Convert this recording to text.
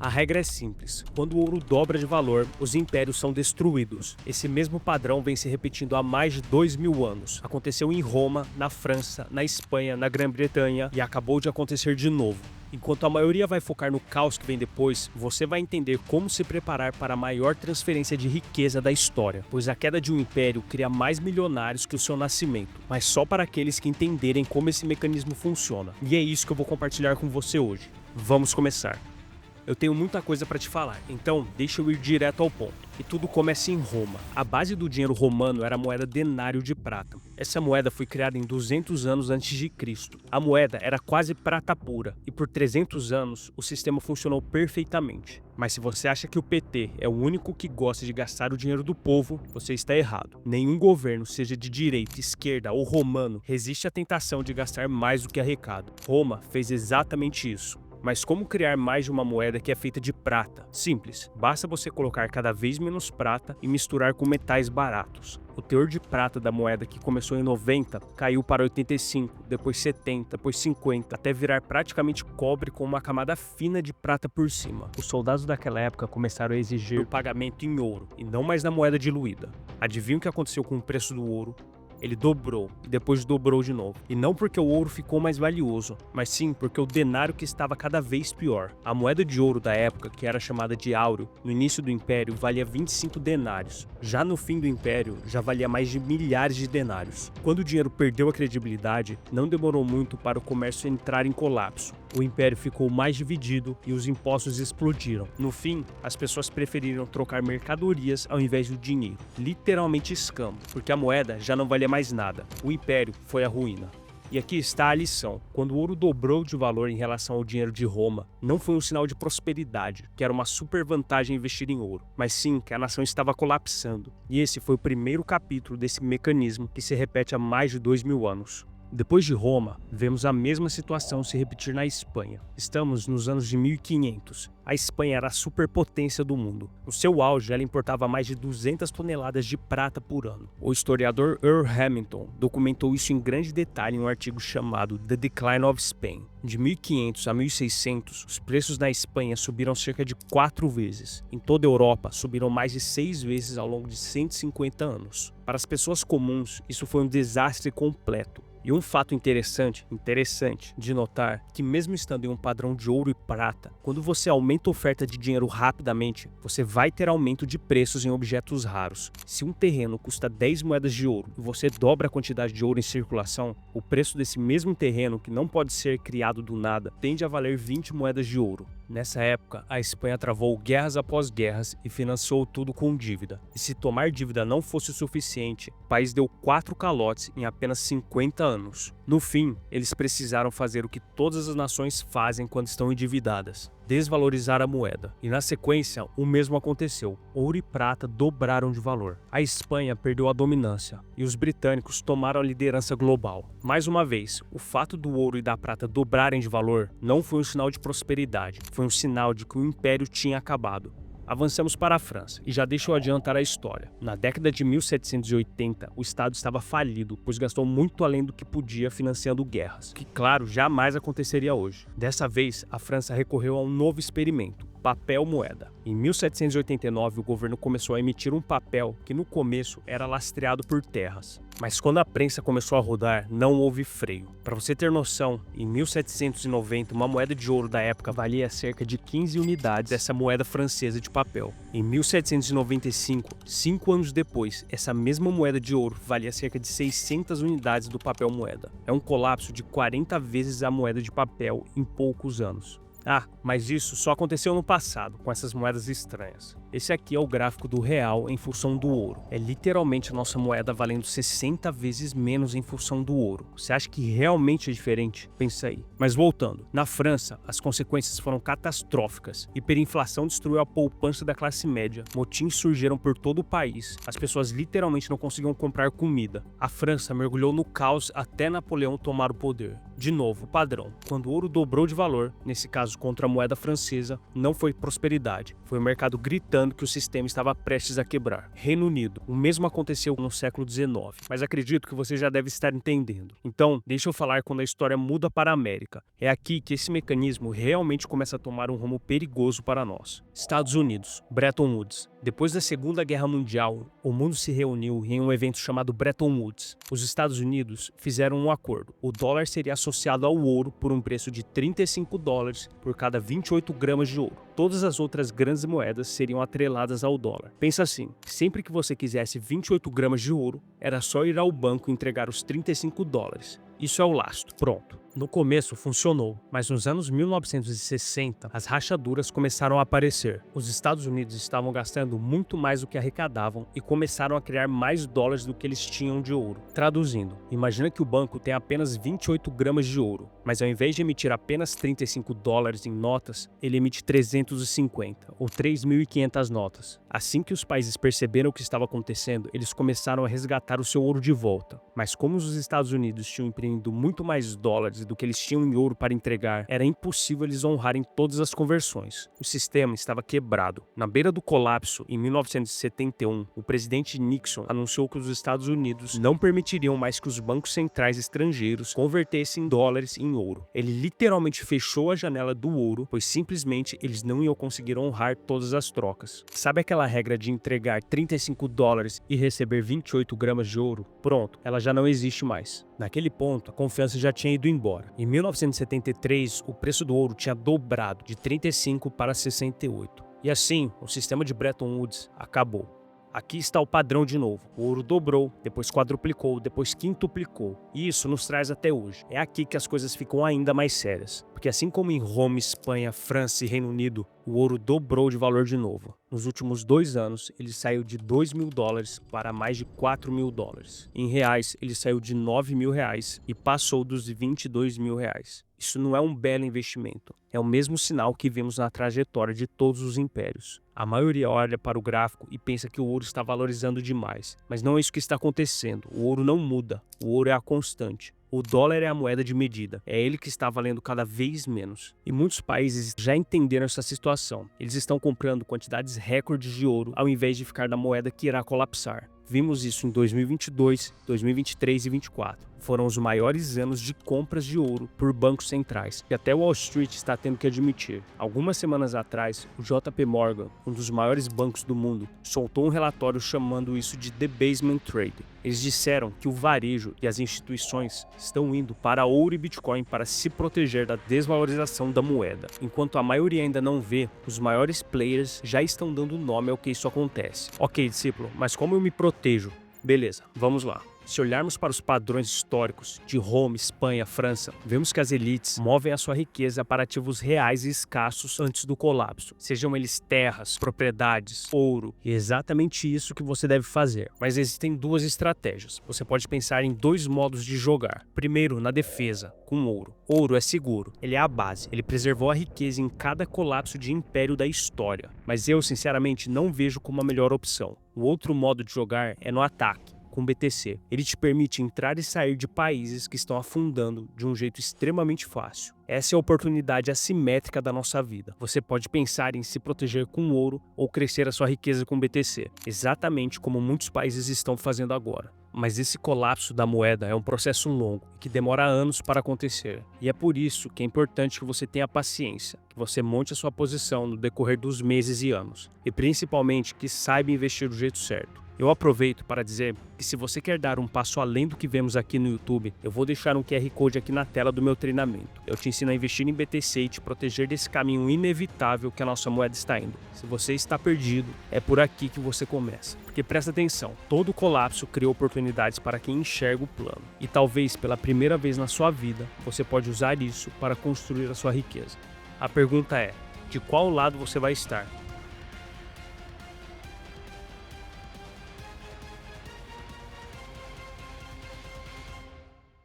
A regra é simples: quando o ouro dobra de valor, os impérios são destruídos. Esse mesmo padrão vem se repetindo há mais de 2000 anos. Aconteceu em Roma, na França, na Espanha, na Grã-Bretanha e acabou de acontecer de novo. Enquanto a maioria vai focar no caos que vem depois, você vai entender como se preparar para a maior transferência de riqueza da história, pois a queda de um império cria mais milionários que o seu nascimento, mas só para aqueles que entenderem como esse mecanismo funciona. E é isso que eu vou compartilhar com você hoje. Vamos começar. Eu tenho muita coisa para te falar, então deixa eu ir direto ao ponto. E tudo começa em Roma. A base do dinheiro romano era a moeda denário de prata. Essa moeda foi criada em 200 anos antes de Cristo. A moeda era quase prata pura, e por 300 anos o sistema funcionou perfeitamente. Mas se você acha que o PT é o único que gosta de gastar o dinheiro do povo, você está errado. Nenhum governo, seja de direita, esquerda ou romano, resiste à tentação de gastar mais do que arrecada. Roma fez exatamente isso. Mas como criar mais de uma moeda que é feita de prata? Simples, basta você colocar cada vez menos prata e misturar com metais baratos. O teor de prata da moeda, que começou em 90, caiu para 85, depois 70, depois 50, até virar praticamente cobre com uma camada fina de prata por cima. Os soldados daquela época começaram a exigir o pagamento em ouro, e não mais na moeda diluída. Adivinha o que aconteceu com o preço do ouro? Ele dobrou e depois dobrou de novo. E não porque o ouro ficou mais valioso, mas sim porque o denário que estava cada vez pior. A moeda de ouro da época, que era chamada de áureo, no início do império valia 25 denários. Já no fim do império, já valia mais de milhares de denários. Quando o dinheiro perdeu a credibilidade, não demorou muito para o comércio entrar em colapso. O império ficou mais dividido e os impostos explodiram. No fim, as pessoas preferiram trocar mercadorias ao invés do dinheiro. Literalmente escambo, porque a moeda já não valia mais nada. O império foi à ruína. E aqui está a lição. Quando o ouro dobrou de valor em relação ao dinheiro de Roma, não foi um sinal de prosperidade, que era uma super vantagem investir em ouro, mas sim que a nação estava colapsando. E esse foi o primeiro capítulo desse mecanismo que se repete há mais de 2000 anos. Depois de Roma, vemos a mesma situação se repetir na Espanha. Estamos nos anos de 1500. A Espanha era a superpotência do mundo. No seu auge, ela importava mais de 200 toneladas de prata por ano. O historiador Earl Hamilton documentou isso em grande detalhe em um artigo chamado The Decline of Spain. De 1500 a 1600, os preços na Espanha subiram cerca de 4 vezes. Em toda a Europa, subiram mais de 6 vezes ao longo de 150 anos. Para as pessoas comuns, isso foi um desastre completo. E um fato interessante de notar, que mesmo estando em um padrão de ouro e prata, quando você aumenta a oferta de dinheiro rapidamente, você vai ter aumento de preços em objetos raros. Se um terreno custa 10 moedas de ouro e você dobra a quantidade de ouro em circulação, o preço desse mesmo terreno, que não pode ser criado do nada, tende a valer 20 moedas de ouro. Nessa época, a Espanha travou guerras após guerras e financiou tudo com dívida. E se tomar dívida não fosse o suficiente, o país deu 4 calotes em apenas 50 anos. No fim, eles precisaram fazer o que todas as nações fazem quando estão endividadas: desvalorizar a moeda. E na sequência, o mesmo aconteceu. Ouro e prata dobraram de valor. A Espanha perdeu a dominância e os britânicos tomaram a liderança global. Mais uma vez, o fato do ouro e da prata dobrarem de valor não foi um sinal de prosperidade, foi um sinal de que o império tinha acabado. Avançamos para a França, e já deixa eu adiantar a história. Na década de 1780, o Estado estava falido, pois gastou muito além do que podia financiando guerras, que claro, jamais aconteceria hoje. Dessa vez, a França recorreu a um novo experimento: papel moeda. Em 1789, o governo começou a emitir um papel que no começo era lastreado por terras. Mas quando a prensa começou a rodar, não houve freio. Para você ter noção, em 1790, uma moeda de ouro da época valia cerca de 15 unidades dessa moeda francesa de papel. Em 1795, 5 anos depois, essa mesma moeda de ouro valia cerca de 600 unidades do papel moeda. É um colapso de 40 vezes a moeda de papel em poucos anos. Ah, mas isso só aconteceu no passado, com essas moedas estranhas. Esse aqui é o gráfico do real em função do ouro. É literalmente a nossa moeda valendo 60 vezes menos em função do ouro. Você acha que realmente é diferente? Pensa aí. Mas voltando, na França, as consequências foram catastróficas. Hiperinflação destruiu a poupança da classe média. Motins surgiram por todo o país. As pessoas literalmente não conseguiam comprar comida. A França mergulhou no caos até Napoleão tomar o poder. De novo, padrão. Quando o ouro dobrou de valor, nesse caso caso contra a moeda francesa não foi prosperidade, foi o mercado gritando que o sistema estava prestes a quebrar. Reino Unido, o mesmo aconteceu no século XIX, mas acredito que você já deve estar entendendo. Então, deixa eu falar quando a história muda para a América. É aqui que esse mecanismo realmente começa a tomar um rumo perigoso para nós. Estados Unidos, Bretton Woods. Depois da Segunda Guerra Mundial, o mundo se reuniu em um evento chamado Bretton Woods. Os Estados Unidos fizeram um acordo. O dólar seria associado ao ouro por um preço de $35 por cada 28 gramas de ouro. Todas as outras grandes moedas seriam atreladas ao dólar. Pensa assim, sempre que você quisesse 28 gramas de ouro, era só ir ao banco e entregar os $35. Isso é o lastro. Pronto. No começo funcionou, mas nos anos 1960 as rachaduras começaram a aparecer. Os Estados Unidos estavam gastando muito mais do que arrecadavam e começaram a criar mais dólares do que eles tinham de ouro. Traduzindo, imagina que o banco tem apenas 28 gramas de ouro, mas ao invés de emitir apenas $35 em notas, ele emite 350 ou 3.500 notas. Assim que os países perceberam o que estava acontecendo, eles começaram a resgatar o seu ouro de volta. Mas como os Estados Unidos tinham imprimido muito mais dólares do que eles tinham em ouro para entregar, era impossível eles honrarem todas as conversões. O sistema estava quebrado. Na beira do colapso, em 1971, o presidente Nixon anunciou que os Estados Unidos não permitiriam mais que os bancos centrais estrangeiros convertessem dólares em ouro. Ele literalmente fechou a janela do ouro, pois simplesmente eles não iam conseguir honrar todas as trocas. Sabe aquela regra de entregar $35 e receber 28 gramas de ouro? Pronto, ela já não existe mais. Naquele ponto, a confiança já tinha ido embora. Em 1973, o preço do ouro tinha dobrado de 35 para 68. E assim, o sistema de Bretton Woods acabou. Aqui está o padrão de novo. O ouro dobrou, depois quadruplicou, depois quintuplicou. E isso nos traz até hoje. É aqui que as coisas ficam ainda mais sérias. Porque assim como em Roma, Espanha, França e Reino Unido, o ouro dobrou de valor de novo. Nos últimos 2 anos, ele saiu de $2.000 para mais de $4.000. Em reais, ele saiu de R$9.000 e passou dos R$22.000. Isso não é um belo investimento. É o mesmo sinal que vemos na trajetória de todos os impérios. A maioria olha para o gráfico e pensa que o ouro está valorizando demais. Mas não é isso que está acontecendo. O ouro não muda. O ouro é a constante. O dólar é a moeda de medida. É ele que está valendo cada vez menos. E muitos países já entenderam essa situação. Eles estão comprando quantidades recordes de ouro ao invés de ficar na moeda que irá colapsar. Vimos isso em 2022, 2023 e 2024. Foram os maiores anos de compras de ouro por bancos centrais, que até Wall Street está tendo que admitir. Algumas semanas atrás, o JP Morgan, um dos maiores bancos do mundo, soltou um relatório chamando isso de debasement trade. Eles disseram que o varejo e as instituições estão indo para ouro e Bitcoin para se proteger da desvalorização da moeda. Enquanto a maioria ainda não vê, os maiores players já estão dando nome ao que isso acontece. Ok, discípulo, mas como eu me protejo? Beleza, vamos lá. Se olharmos para os padrões históricos de Roma, Espanha, França, vemos que as elites movem a sua riqueza para ativos reais e escassos antes do colapso, sejam eles terras, propriedades, ouro, e é exatamente isso que você deve fazer. Mas existem 2 estratégias. Você pode pensar em 2 modos de jogar. Primeiro, na defesa, com ouro. Ouro é seguro, ele é a base, ele preservou a riqueza em cada colapso de império da história. Mas eu, sinceramente, não vejo como a melhor opção. O outro modo de jogar é no ataque, com BTC. Ele te permite entrar e sair de países que estão afundando de um jeito extremamente fácil. Essa é a oportunidade assimétrica da nossa vida. Você pode pensar em se proteger com ouro ou crescer a sua riqueza com BTC, exatamente como muitos países estão fazendo agora. Mas esse colapso da moeda é um processo longo que demora anos para acontecer. E é por isso que é importante que você tenha paciência, que você monte a sua posição no decorrer dos meses e anos. E principalmente que saiba investir do jeito certo. Eu aproveito para dizer que se você quer dar um passo além do que vemos aqui no YouTube, eu vou deixar um QR Code aqui na tela do meu treinamento. Eu te ensino a investir em BTC e te proteger desse caminho inevitável que a nossa moeda está indo. Se você está perdido, é por aqui que você começa. Porque presta atenção, todo colapso cria oportunidades para quem enxerga o plano. E talvez pela primeira vez na sua vida, você pode usar isso para construir a sua riqueza. A pergunta é, de qual lado você vai estar?